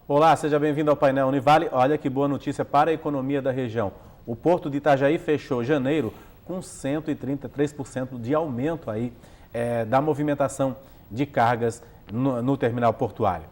Olá, seja bem-vindo ao painel Univale. Olha que boa notícia para a economia da região. O Porto de Itajaí fechou janeiro com 133% de aumento aí, da movimentação de cargas no terminal portuário.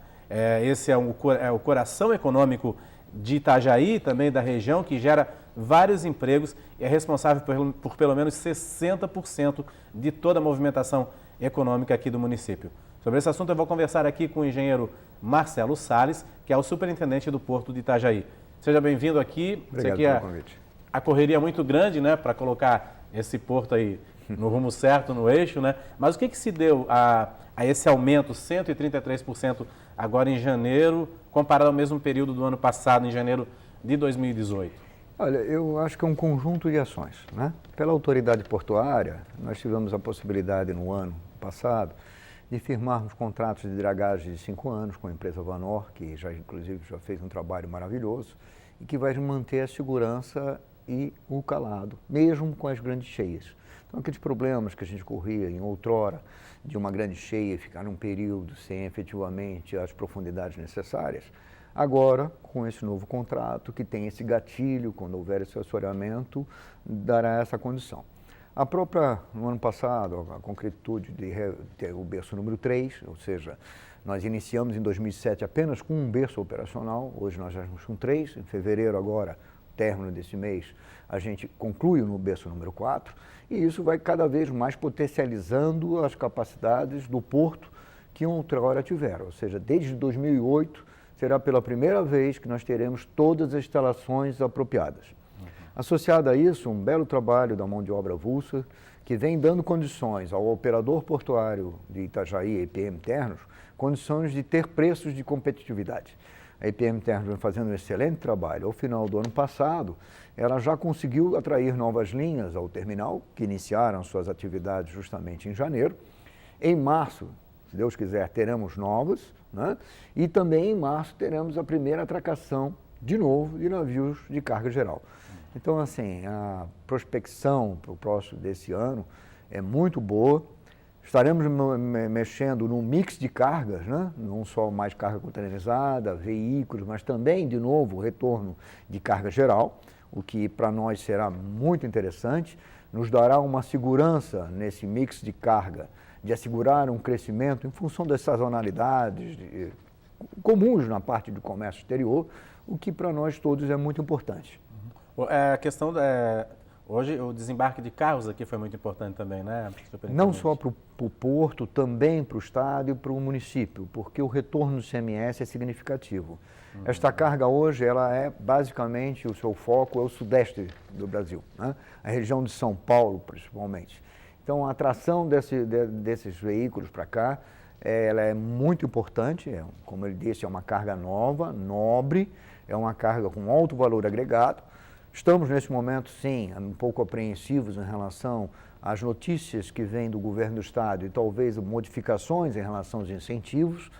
Esse é o coração econômico de Itajaí, também da região, que gera vários empregos e é responsável por pelo menos 60% de toda a movimentação econômica aqui do município. Sobre esse assunto eu vou conversar aqui com o engenheiro Marcelo Salles, que é o superintendente do Porto de Itajaí. Seja bem-vindo aqui. Obrigado pelo convite. A correria é muito grande, né, para colocar esse porto aí no rumo certo, no eixo, né? Mas o que se deu a esse aumento, 133% agora em janeiro, comparado ao mesmo período do ano passado, em janeiro de 2018? Olha, eu acho que é um conjunto de ações, né? Pela autoridade portuária, nós tivemos a possibilidade no ano passado de firmarmos contratos de dragagem de 5 anos com a empresa Vanor, que inclusive já fez um trabalho maravilhoso e que vai manter a segurança e o calado, mesmo com as grandes cheias. Então, aqueles problemas que a gente corria em outrora de uma grande cheia ficar num período sem efetivamente as profundidades necessárias, agora, com esse novo contrato, que tem esse gatilho, quando houver esse assoreamento, dará essa condição. No ano passado, a concretude de ter o berço número 3, ou seja, nós iniciamos em 2007 apenas com um berço operacional, hoje nós já estamos com 3, em fevereiro agora, término desse mês, a gente conclui no berço número 4, e isso vai cada vez mais potencializando as capacidades do porto que outrora tiveram, ou seja, desde 2008 será pela primeira vez que nós teremos todas as instalações apropriadas. Associado a isso, um belo trabalho da mão de obra avulsa, que vem dando condições ao operador portuário de Itajaí, EPM Ternos, condições de ter preços de competitividade. A EPM Ternos vem fazendo um excelente trabalho. Ao final do ano passado, ela já conseguiu atrair novas linhas ao terminal, que iniciaram suas atividades justamente em janeiro. Em março, se Deus quiser, teremos novas, né? E também em março teremos a primeira atracação, de novo, de navios de carga geral. Então, assim, a prospecção para o próximo desse ano é muito boa. Estaremos mexendo num mix de cargas, né? Não só mais carga containerizada, veículos, mas também, de novo, o retorno de carga geral, o que para nós será muito interessante, nos dará uma segurança nesse mix de carga, de assegurar um crescimento em função das sazonalidades comuns na parte do comércio exterior, o que para nós todos é muito importante. A questão hoje o desembarque de carros aqui foi muito importante também, né? Não só para o porto, também para o estado e para o município, porque o retorno do CMS é significativo. Esta carga hoje, ela é basicamente, o seu foco é o sudeste do Brasil, né? A região de São Paulo, principalmente. Então, a atração desses veículos para cá, ela é muito importante, como ele disse, é uma carga nova, nobre, é uma carga com alto valor agregado. Estamos, nesse momento, sim, um pouco apreensivos em relação às notícias que vêm do governo do estado e talvez modificações em relação aos incentivos,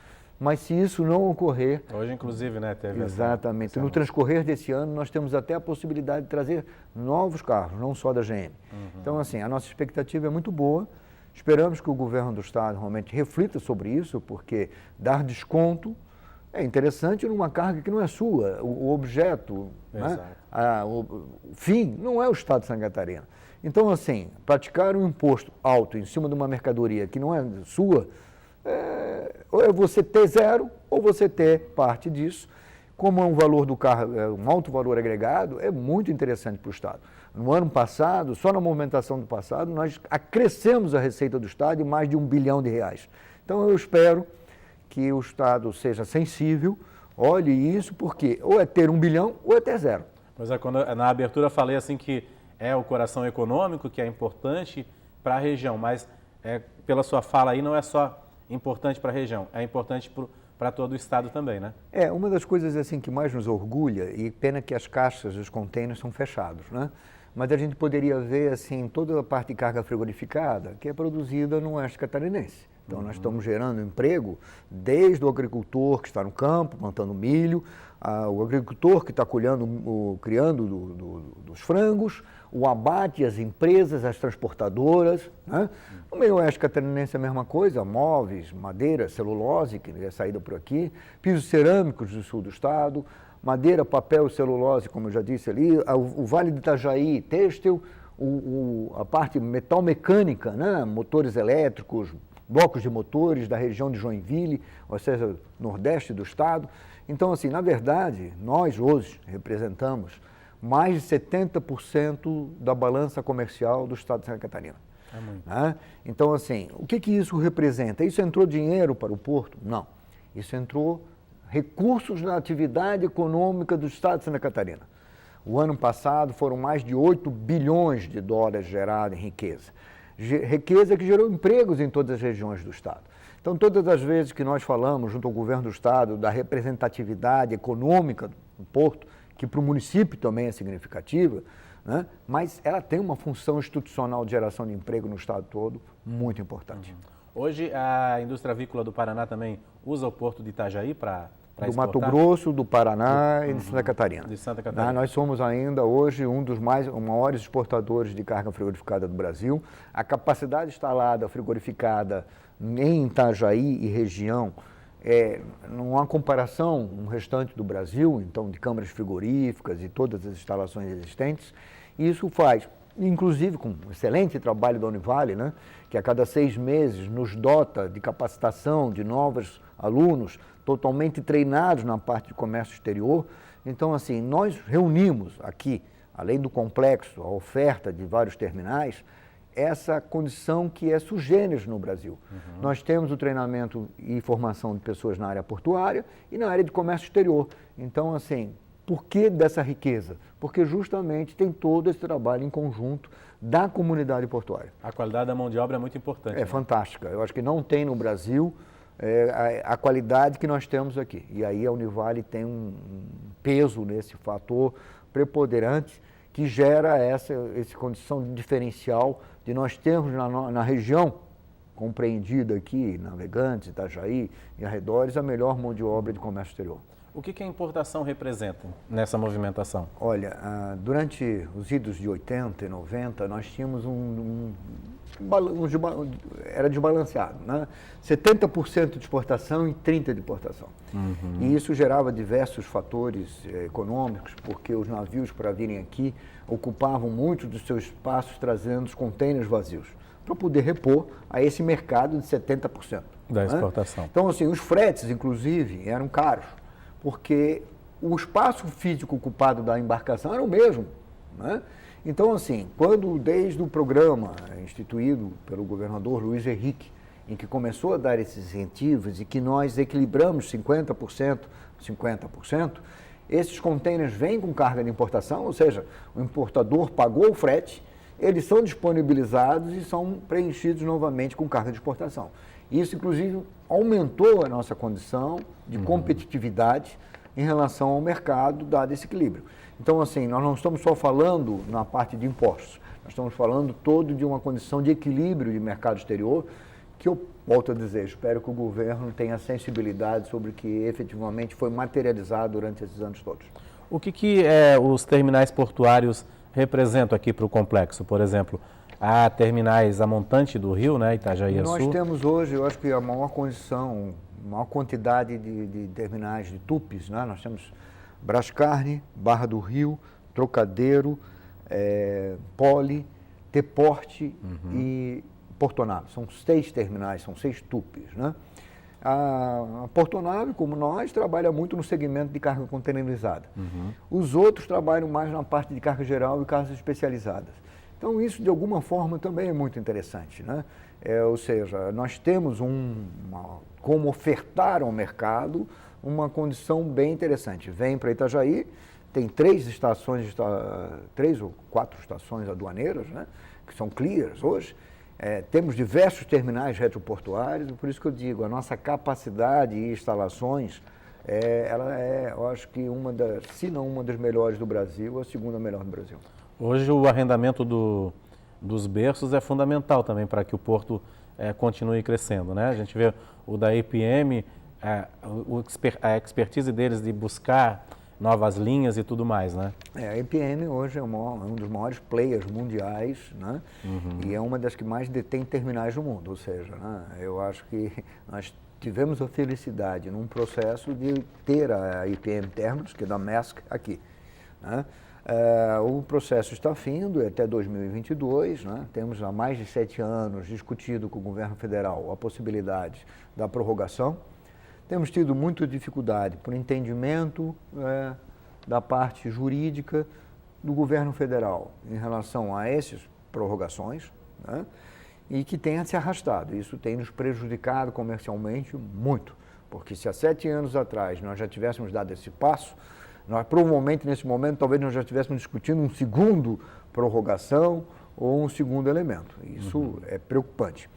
mas se isso não ocorrer... Hoje, inclusive, né, teve exatamente. No transcorrer desse ano, nós temos até a possibilidade de trazer novos carros, não só da GM. Então, assim, a nossa expectativa é muito boa. Esperamos que o governo do estado realmente reflita sobre isso, porque dar desconto é interessante numa carga que não é sua, o objeto, né? O fim não é o estado de Santa Catarina. Então, assim, praticar um imposto alto em cima de uma mercadoria que não é sua, ou é você ter zero, ou você ter parte disso. Como é um valor do carro, um alto valor agregado, é muito interessante para o estado. No ano passado, só na movimentação do passado, nós acrescemos a receita do estado em mais de R$1 bilhão. Então, eu espero que o estado seja sensível, olhe isso, porque ou é ter R$1 bilhão ou é ter zero. Pois é, quando na abertura eu falei assim que é o coração econômico que é importante para a região, mas pela sua fala aí não é só importante para a região, é importante para todo o estado também, né? Uma das coisas assim que mais nos orgulha, e pena que as caixas dos contêineres são fechados, né? Mas a gente poderia ver assim toda a parte de carga frigorificada que é produzida no oeste catarinense, Então, nós estamos gerando emprego desde o agricultor que está no campo, plantando milho, o agricultor que está criando dos frangos, o abate, as empresas, as transportadoras. Né? No meio oeste catarinense é a mesma coisa, móveis, madeira, celulose, que é saída por aqui, pisos cerâmicos do sul do estado, madeira, papel e celulose, como eu já disse ali, o Vale do Itajaí, têxtil, a parte metal mecânica, né? Motores elétricos, blocos de motores da região de Joinville, ou seja, nordeste do estado. Então, assim, na verdade, nós hoje representamos mais de 70% da balança comercial do estado de Santa Catarina. É muito. Né? Então, assim, o que isso representa? Isso entrou dinheiro para o porto? Não. Isso entrou recursos na atividade econômica do estado de Santa Catarina. O ano passado foram mais de 8 bilhões de dólares gerados em riqueza. Riqueza que gerou empregos em todas as regiões do estado. Então, todas as vezes que nós falamos, junto ao governo do estado, da representatividade econômica do porto, que para o município também é significativa, né? Mas ela tem uma função institucional de geração de emprego no estado todo muito importante. Hoje, a indústria avícola do Paraná também usa o porto de Itajaí para do Mato Grosso, do Paraná e de Santa Catarina. De Santa Catarina. Nós somos ainda hoje um dos maiores exportadores de carga frigorificada do Brasil. A capacidade instalada frigorificada em Itajaí e região, não há comparação com o restante do Brasil, então de câmaras frigoríficas e todas as instalações existentes. E isso faz, inclusive com um excelente trabalho da Univale, né, que a cada 6 meses nos dota de capacitação de novos alunos totalmente treinados na parte de comércio exterior. Então, assim, nós reunimos aqui, além do complexo, a oferta de vários terminais, essa condição que é sui generis no Brasil. Nós temos o treinamento e formação de pessoas na área portuária e na área de comércio exterior. Então, assim, por que dessa riqueza? Porque justamente tem todo esse trabalho em conjunto da comunidade portuária. A qualidade da mão de obra é muito importante. É fantástica. Eu acho que não tem no Brasil a qualidade que nós temos aqui. E aí a Univale tem um peso nesse fator preponderante que gera essa condição de diferencial de nós termos na região compreendida aqui, Navegantes, Itajaí e arredores, a melhor mão de obra de comércio exterior. O que a importação representa nessa movimentação? Olha, durante os idos de 80 e 90, nós tínhamos era desbalanceado, né? 70% de exportação e 30% de importação. E isso gerava diversos fatores econômicos, porque os navios, para virem aqui, ocupavam muito dos seus espaços trazendo os contêineres vazios, para poder repor a esse mercado de 70%. Da exportação. Né? Então, assim, os fretes, inclusive, eram caros, porque o espaço físico ocupado da embarcação era o mesmo, né? Então, assim, quando desde o programa instituído pelo governador Luiz Henrique, em que começou a dar esses incentivos e que nós equilibramos 50%, 50%, esses contêineres vêm com carga de importação, ou seja, o importador pagou o frete, eles são disponibilizados e são preenchidos novamente com carga de exportação. Isso, inclusive, aumentou a nossa condição de competitividade em relação ao mercado, dado esse equilíbrio. Então, assim, nós não estamos só falando na parte de impostos, nós estamos falando todo de uma condição de equilíbrio de mercado exterior, que eu volto a dizer, espero que o governo tenha sensibilidade sobre o que efetivamente foi materializado durante esses anos todos. O que os terminais portuários representam aqui para o complexo? Por exemplo, há terminais a montante do rio, né, Itajaí Sul. Nós temos hoje, eu acho que a maior condição, maior quantidade de terminais de tupes, né? Nós temos Brascarne, Barra do Rio, Trocadeiro, Poli, Teporte e Portonave. São 6 terminais, são 6 tupes, né? A Portonave, como nós, trabalha muito no segmento de carga containerizada. Os outros trabalham mais na parte de carga geral e cargas especializadas. Então, isso, de alguma forma, também é muito interessante, né? Ou seja, nós temos como ofertar ao mercado uma condição bem interessante. Vem para Itajaí, tem 3 ou 4 estações aduaneiras, né? Que são clears hoje. Temos diversos terminais retroportuários, por isso que eu digo, a nossa capacidade e instalações, ela eu acho que se não uma das melhores do Brasil, a segunda melhor do Brasil. Hoje o arrendamento dos berços é fundamental também para que o porto continue crescendo, né? A gente vê o da IPM, a expertise deles de buscar novas linhas e tudo mais, né? A IPM hoje é um dos maiores players mundiais, né? E é uma das que mais detém terminais no mundo, ou seja, né? Eu acho que nós tivemos a felicidade num processo de ter a IPM Terminals, que é da Maersk, aqui, né? O processo está findo até 2022, né? Temos há mais de 7 anos discutido com o governo federal a possibilidade da prorrogação. Temos tido muita dificuldade por entendimento da parte jurídica do governo federal em relação a essas prorrogações, né? E que tenha se arrastado. Isso tem nos prejudicado comercialmente muito, porque se há 7 anos atrás nós já tivéssemos dado esse passo, nós provavelmente nesse momento talvez nós já estivéssemos discutindo um segundo prorrogação ou um segundo elemento. Isso é preocupante.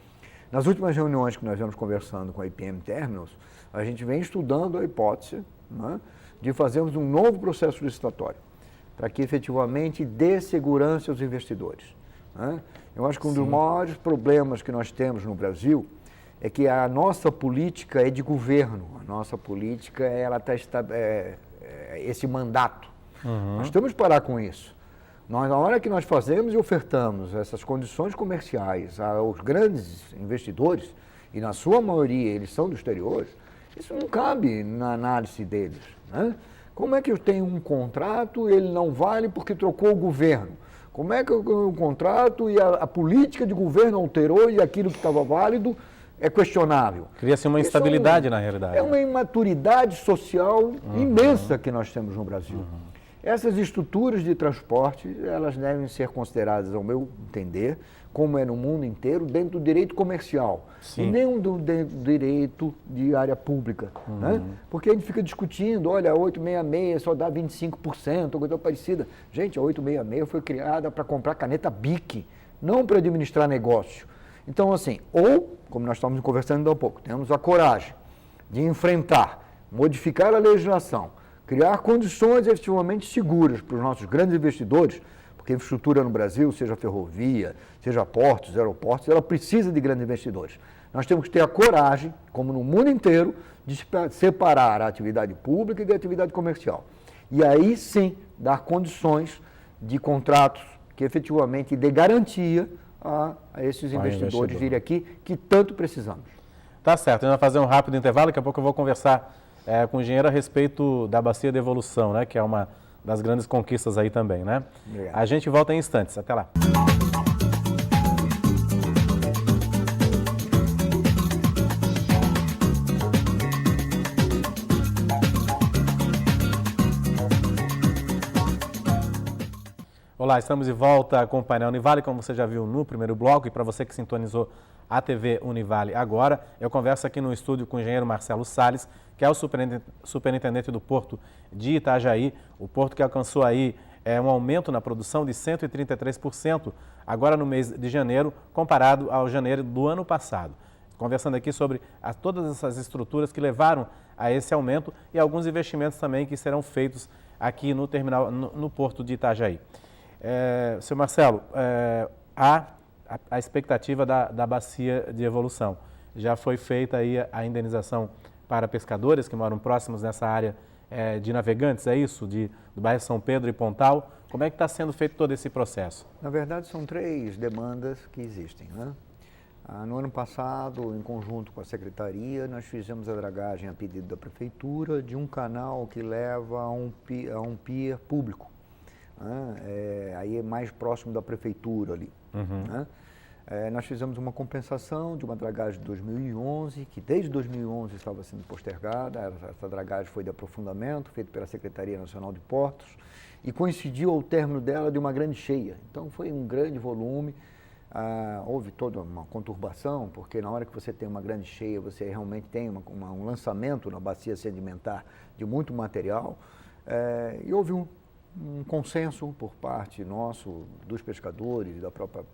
Nas últimas reuniões que nós vemos conversando com a IPM Terminals, a gente vem estudando a hipótese, né, de fazermos um novo processo licitatório, para que efetivamente dê segurança aos investidores, né? Eu acho que um dos maiores problemas que nós temos no Brasil é que a nossa política é de governo, a nossa política ela está esse mandato. Nós temos que parar com isso. Na hora que nós fazemos e ofertamos essas condições comerciais aos grandes investidores, e na sua maioria eles são do exterior, isso não cabe na análise deles, né? Como é que eu tenho um contrato e ele não vale porque trocou o governo? Como é que eu tenho um contrato e a política de governo alterou e aquilo que estava válido é questionável? Cria-se uma instabilidade na realidade. É uma imaturidade social imensa que nós temos no Brasil. Essas estruturas de transporte, elas devem ser consideradas, ao meu entender, como é no mundo inteiro, dentro do direito comercial. Sim. E nem do direito de área pública. Né? Porque a gente fica discutindo, olha, a 866 só dá 25%, coisa parecida. Gente, a 866 foi criada para comprar caneta BIC, não para administrar negócio. Então, assim, ou, como nós estamos conversando há um pouco, temos a coragem de enfrentar, modificar a legislação, criar condições efetivamente seguras para os nossos grandes investidores, porque a infraestrutura no Brasil, seja ferrovia, seja portos, aeroportos, ela precisa de grandes investidores. Nós temos que ter a coragem, como no mundo inteiro, de separar a atividade pública e da atividade comercial. E aí sim, dar condições de contratos que efetivamente dê garantia a esses investidores virem aqui, que tanto precisamos. Tá certo, a gente vai fazer um rápido intervalo, daqui a pouco eu vou conversar com o engenheiro a respeito da bacia de evolução, né, que é uma das grandes conquistas aí também, né? Obrigado. A gente volta em instantes, até lá. Olá, estamos de volta com o painel Univale, como você já viu no primeiro bloco, e para você que sintonizou a TV Univale agora, eu converso aqui no estúdio com o engenheiro Marcelo Salles, que é o superintendente do Porto de Itajaí, o porto que alcançou aí um aumento na produção de 133%, agora no mês de janeiro, comparado ao janeiro do ano passado. Conversando aqui sobre todas essas estruturas que levaram a esse aumento e alguns investimentos também que serão feitos aqui no terminal, no Porto de Itajaí. Seu Marcelo, a expectativa da bacia de evolução. Já foi feita aí a indenização para pescadores que moram próximos nessa área de navegantes, é isso? Do bairro São Pedro e Pontal. Como é que está sendo feito todo esse processo? Na verdade, são 3 demandas que existem, né? No ano passado, em conjunto com a Secretaria, nós fizemos a dragagem a pedido da Prefeitura de um canal que leva a um pier público. Aí é mais próximo da Prefeitura ali. Né? Nós fizemos uma compensação de uma dragagem de 2011, que desde 2011 estava sendo postergada. Essa dragagem foi de aprofundamento, feita pela Secretaria Nacional de Portos, e coincidiu ao término dela de uma grande cheia. Então foi um grande volume, houve toda uma conturbação, porque na hora que você tem uma grande cheia, você realmente tem um lançamento na bacia sedimentar de muito material, e houve um consenso por parte nosso, dos pescadores, da própria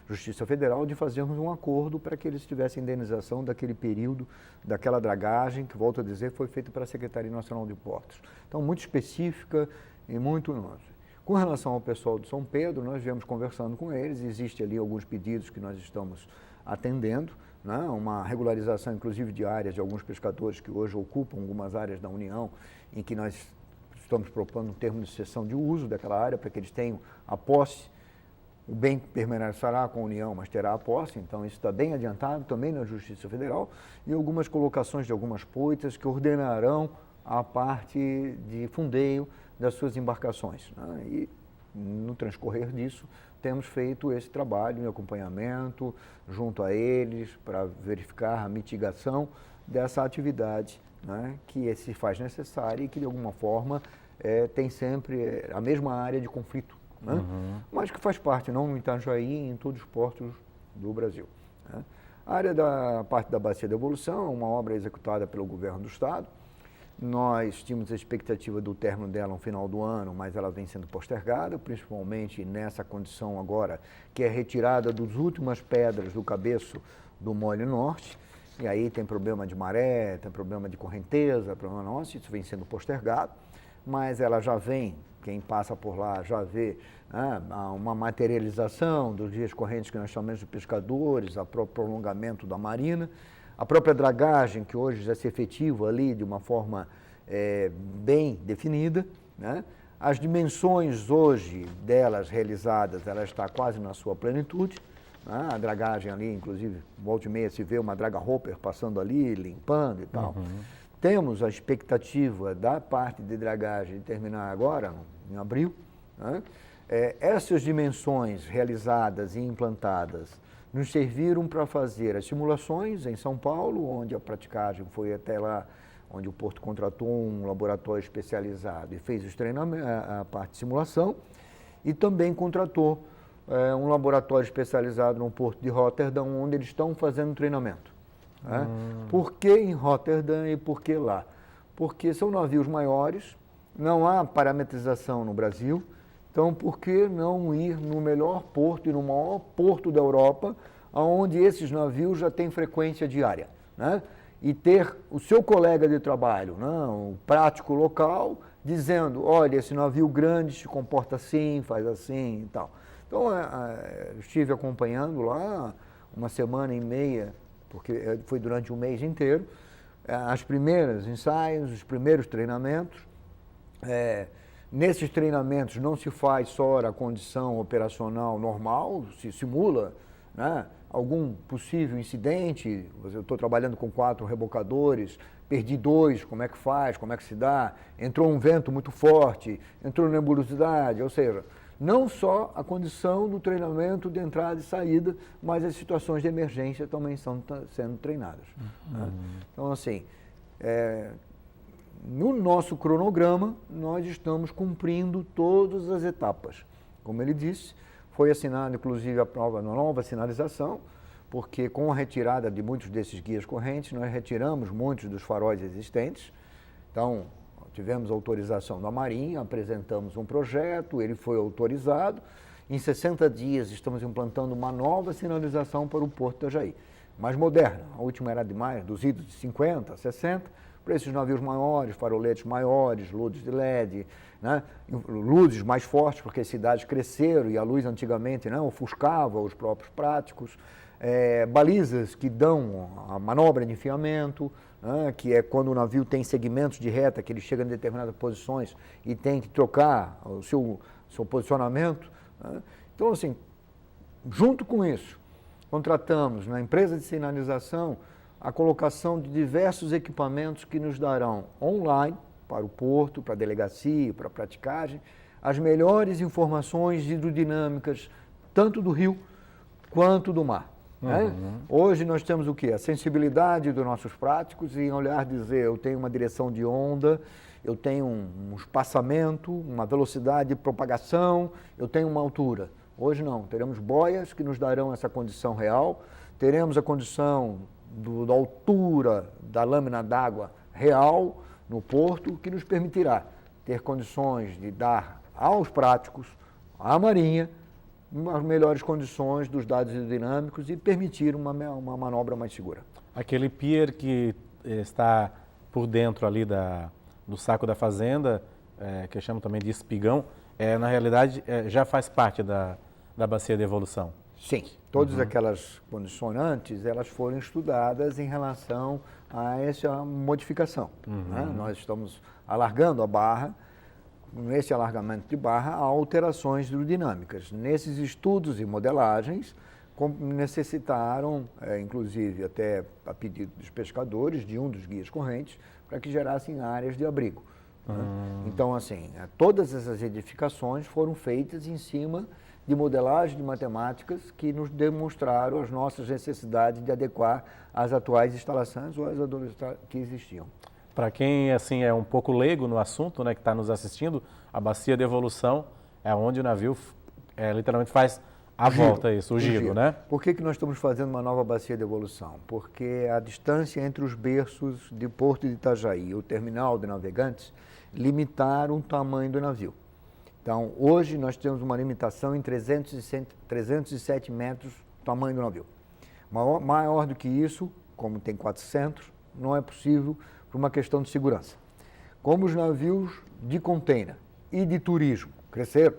Justiça Federal, de fazermos um acordo para que eles tivessem indenização daquele período, daquela dragagem, que, volto a dizer, foi feita pela Secretaria Nacional de Portos. Então, muito específica e muito nossa. Com relação ao pessoal de São Pedro, nós viemos conversando com eles, existe ali alguns pedidos que nós estamos atendendo, né? Uma regularização, inclusive, de áreas de alguns pescadores que hoje ocupam algumas áreas da União, em que nós estamos propondo um termo de cessão de uso daquela área para que eles tenham a posse. O bem permanecerá com a União, mas terá a posse, então isso está bem adiantado também na Justiça Federal, e algumas colocações de algumas poitas que ordenarão a parte de fundeio das suas embarcações, né? E no transcorrer disso, temos feito esse trabalho de acompanhamento junto a eles para verificar a mitigação dessa atividade, né, que se faz necessária e que, de alguma forma, tem sempre a mesma área de conflito, né? Mas que faz parte, não no Itajaí, em todos os portos do Brasil, né? A área da parte da Bacia da Evolução é uma obra executada pelo Governo do Estado. Nós tínhamos a expectativa do término dela no final do ano, mas ela vem sendo postergada, principalmente nessa condição agora, que é retirada das últimas pedras do cabeço do Mole Norte, e aí tem problema de maré, tem problema de correnteza, problema nosso, isso vem sendo postergado, mas ela já vem, quem passa por lá já vê, né, uma materialização dos dias correntes que nós chamamos de pescadores, o próprio prolongamento da marina, a própria dragagem, que hoje já se efetiva ali de uma forma bem definida, né? As dimensões hoje delas realizadas, ela está quase na sua plenitude, né? A dragagem ali, inclusive, volta e meia se vê uma draga hopper passando ali, limpando e tal. Temos a expectativa da parte de dragagem de terminar agora, em abril, né? Essas dimensões realizadas e implantadas nos serviram para fazer as simulações em São Paulo, onde a praticagem foi até lá, onde o Porto contratou um laboratório especializado e fez os treinamentos, a parte de simulação, e também contratou um laboratório especializado no Porto de Roterdão, onde eles estão fazendo treinamento, né? Por que em Roterdão e por que lá? Porque são navios maiores, não há parametrização no Brasil. Então, por que não ir no melhor porto e no maior porto da Europa, onde esses navios já têm frequência diária, né? E ter o seu colega de trabalho, né, o prático local, dizendo, olha, esse navio grande se comporta assim, faz assim e tal. Então, eu estive acompanhando lá uma semana e meia, porque foi durante um mês inteiro, as primeiras ensaios, os primeiros treinamentos. Nesses treinamentos não se faz só a condição operacional normal, se simula, né, algum possível incidente. Eu estou trabalhando com 4 rebocadores, perdi 2, como é que faz, como é que se dá? Entrou um vento muito forte, entrou nebulosidade, ou seja, não só a condição do treinamento de entrada e saída, mas as situações de emergência também estão sendo treinadas, né? Então, assim, no nosso cronograma, nós estamos cumprindo todas as etapas. Como ele disse, foi assinada, inclusive, a nova sinalização, porque com a retirada de muitos desses guias correntes, nós retiramos muitos dos faróis existentes. Então, tivemos autorização da Marinha, apresentamos um projeto, ele foi autorizado. Em 60 dias, estamos implantando uma nova sinalização para o Porto de Itajaí, mais moderna. A última era de mais, dos idos de 50, 60, para esses navios maiores, faroletes maiores, luzes de LED, né? Luzes mais fortes, porque as cidades cresceram e a luz antigamente, né, ofuscava os próprios práticos, balizas que dão a manobra de enfiamento, né, que é quando o navio tem segmentos de reta, que ele chega em determinadas posições e tem que trocar o seu posicionamento, né? Então, assim, junto com isso, contratamos na empresa de sinalização a colocação de diversos equipamentos que nos darão online, para o porto, para a delegacia, para a praticagem, as melhores informações hidrodinâmicas, tanto do rio quanto do mar, né? Hoje nós temos o quê? A sensibilidade dos nossos práticos em olhar dizer, eu tenho uma direção de onda, eu tenho um espaçamento, uma velocidade de propagação, eu tenho uma altura. Hoje não, teremos boias que nos darão essa condição real, teremos a condição da altura da lâmina d'água real no porto, que nos permitirá ter condições de dar aos práticos, à Marinha, as melhores condições dos dados hidrodinâmicos e permitir uma manobra mais segura. Aquele pier que está por dentro ali do saco da fazenda, que eu chamo também de espigão, na realidade já faz parte da bacia de evolução. Sim, todas aquelas condicionantes, elas foram estudadas em relação a essa modificação. Né? Nós estamos alargando a barra, nesse alargamento de barra, há alterações hidrodinâmicas. Nesses estudos e modelagens, necessitaram, inclusive até a pedido dos pescadores, de um dos guias correntes, para que gerassem áreas de abrigo. Né? Então, assim, todas essas edificações foram feitas em cima de modelagem de matemáticas que nos demonstraram as nossas necessidades de adequar às atuais instalações ou às que existiam. Para quem assim é um pouco leigo no assunto, né, que está nos assistindo, a bacia de evolução é onde o navio literalmente faz a volta, o giro, né? Por que nós estamos fazendo uma nova bacia de evolução? Porque a distância entre os berços de Porto de Itajaí e o terminal de navegantes limitaram o tamanho do navio. Então, hoje nós temos uma limitação em 307 metros do tamanho do navio. Maior do que isso, como tem 400, não é possível por uma questão de segurança. Como os navios de container e de turismo cresceram,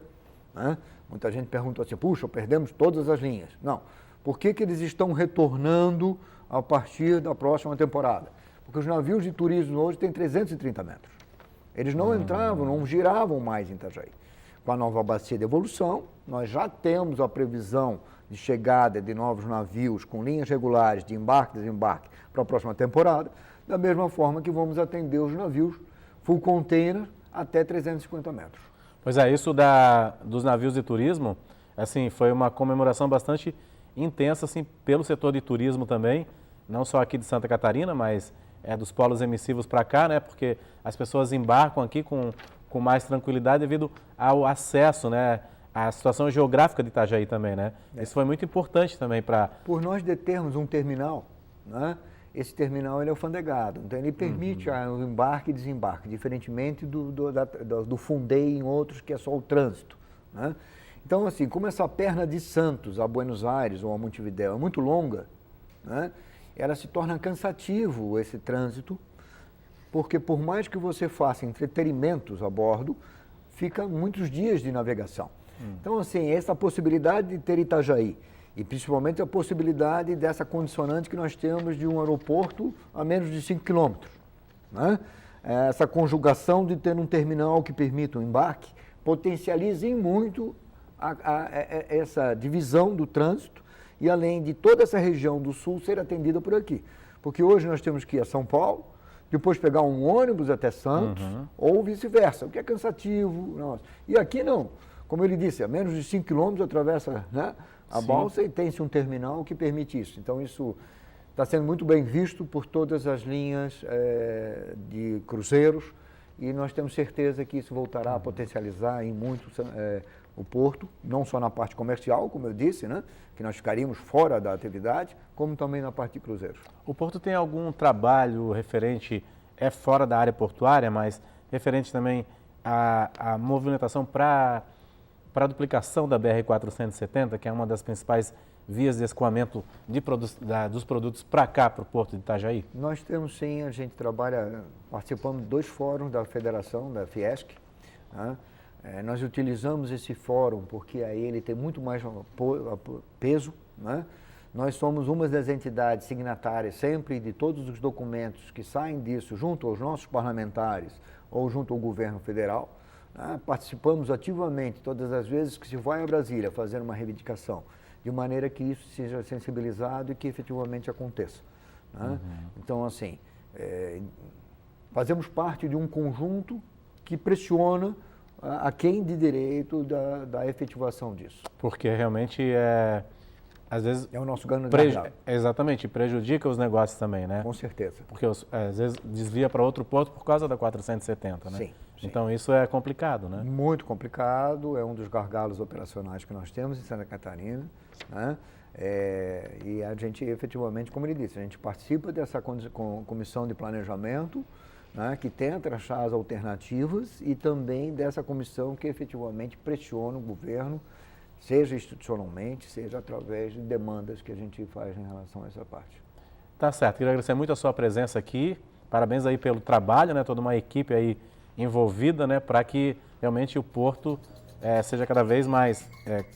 né? Muita gente perguntou assim, puxa, perdemos todas as linhas. Não. Por que eles estão retornando a partir da próxima temporada? Porque os navios de turismo hoje têm 330 metros. Eles não entravam, não giravam mais em Itajaí. Com a nova bacia de evolução, nós já temos a previsão de chegada de novos navios com linhas regulares de embarque e desembarque para a próxima temporada, da mesma forma que vamos atender os navios full container até 350 metros. Pois é, isso dos navios de turismo, assim, foi uma comemoração bastante intensa, assim, pelo setor de turismo também, não só aqui de Santa Catarina, mas dos polos emissivos para cá, né, porque as pessoas embarcam aqui com mais tranquilidade devido ao acesso, né, à situação geográfica de Itajaí também, né. Isso foi muito importante também para... Por nós determos um terminal, né, esse terminal ele é alfandegado, então ele permite o embarque e desembarque, diferentemente do Fundei em outros, que é só o trânsito. Né? Então, assim, como essa perna de Santos a Buenos Aires ou a Montevidéu é muito longa, né, ela se torna cansativo esse trânsito, porque por mais que você faça entretenimentos a bordo, fica muitos dias de navegação. Então, assim, essa possibilidade de ter Itajaí, e principalmente a possibilidade dessa condicionante que nós temos de um aeroporto a menos de 5 quilômetros. Né? Essa conjugação de ter um terminal que permita o embarque potencializa em muito essa divisão do trânsito e além de toda essa região do sul ser atendida por aqui. Porque hoje nós temos que ir a São Paulo, depois pegar um ônibus até Santos ou vice-versa, o que é cansativo. Nossa. E aqui não. Como ele disse, a menos de 5 quilômetros atravessa, né, a balsa e tem-se um terminal que permite isso. Então, isso está sendo muito bem visto por todas as linhas de cruzeiros e nós temos certeza que isso voltará a potencializar em muito o porto, não só na parte comercial, como eu disse, né, que nós ficaríamos fora da atividade, como também na parte de cruzeiros. O porto tem algum trabalho referente, fora da área portuária, mas referente também à movimentação para a duplicação da BR-470, que é uma das principais vias de escoamento dos produtos para cá, para o Porto de Itajaí? Nós temos sim, a gente trabalha, participamos de 2 fóruns da federação, da Fiesc. Né? Nós utilizamos esse fórum porque aí ele tem muito mais peso. Né? Nós somos uma das entidades signatárias sempre de todos os documentos que saem disso junto aos nossos parlamentares ou junto ao governo federal. Participamos ativamente todas as vezes que se vai a Brasília fazer uma reivindicação, de maneira que isso seja sensibilizado e que efetivamente aconteça. Né? Então, assim, fazemos parte de um conjunto que pressiona a quem de direito da efetivação disso. Porque realmente às vezes... É o nosso ganho de mercado. Exatamente, prejudica os negócios também, né? Com certeza. Porque às vezes desvia para outro porto por causa da 470, né? Sim. Então isso é complicado, né? Muito complicado, é um dos gargalos operacionais que nós temos em Santa Catarina, né? E a gente efetivamente, como ele disse, a gente participa dessa comissão de planejamento, né, que tenta achar as alternativas e também dessa comissão que efetivamente pressiona o governo, seja institucionalmente, seja através de demandas que a gente faz em relação a essa parte. Tá certo, queria agradecer muito a sua presença aqui, parabéns aí pelo trabalho, né, toda uma equipe aí envolvida, né, para que realmente o porto seja cada vez mais,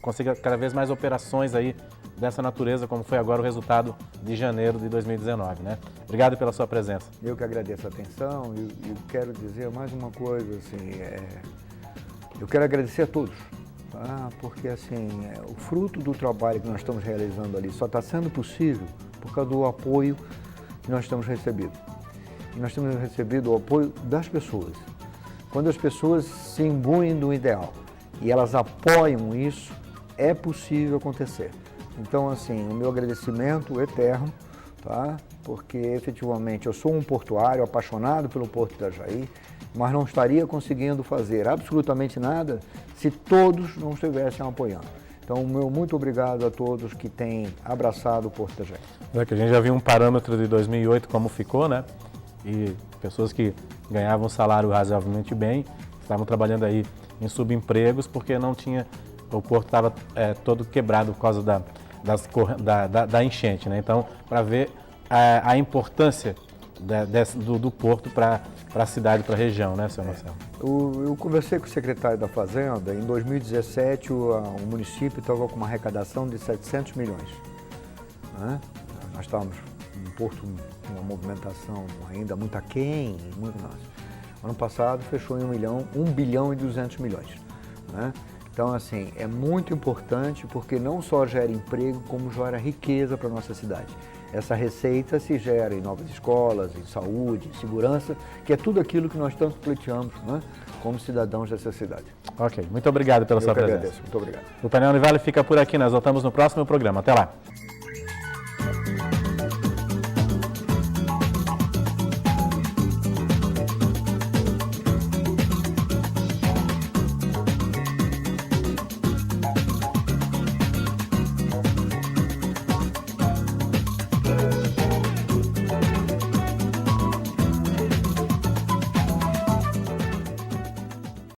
consiga cada vez mais operações aí dessa natureza, como foi agora o resultado de janeiro de 2019, né? Obrigado pela sua presença. Eu que agradeço a atenção e quero dizer mais uma coisa, assim, eu quero agradecer a todos, tá? Porque assim, o fruto do trabalho que nós estamos realizando ali só está sendo possível por causa do apoio que nós temos recebido. E nós temos recebido o apoio das pessoas. Quando as pessoas se imbuem do ideal e elas apoiam isso, é possível acontecer. Então, assim, o meu agradecimento eterno, tá? Porque efetivamente eu sou um portuário apaixonado pelo Porto de Itajaí, mas não estaria conseguindo fazer absolutamente nada se todos não estivessem apoiando. Então, o meu muito obrigado a todos que têm abraçado o Porto de Itajaí. É que a gente já viu um parâmetro de 2008 como ficou, né? E pessoas que ganhavam um salário razoavelmente bem estavam trabalhando aí em subempregos porque não tinha, o porto estava todo quebrado por causa da enchente, né? Então, para ver a importância do porto para a cidade, para a região, né, senhor Marcelo? Eu conversei com o secretário da Fazenda, em 2017 o município estava com uma arrecadação de 700 milhões. Né? Nós estávamos um porto com uma movimentação ainda muito aquém, muito nossa. Ano passado fechou em 1 bilhão e 200 milhões. Né? Então, assim, é muito importante porque não só gera emprego, como gera riqueza para a nossa cidade. Essa receita se gera em novas escolas, em saúde, em segurança, que é tudo aquilo que nós tanto pleiteamos, né, como cidadãos dessa cidade. Ok, muito obrigado pela sua presença. Agradeço, muito obrigado. O Painel Univale fica por aqui, nós voltamos no próximo programa. Até lá.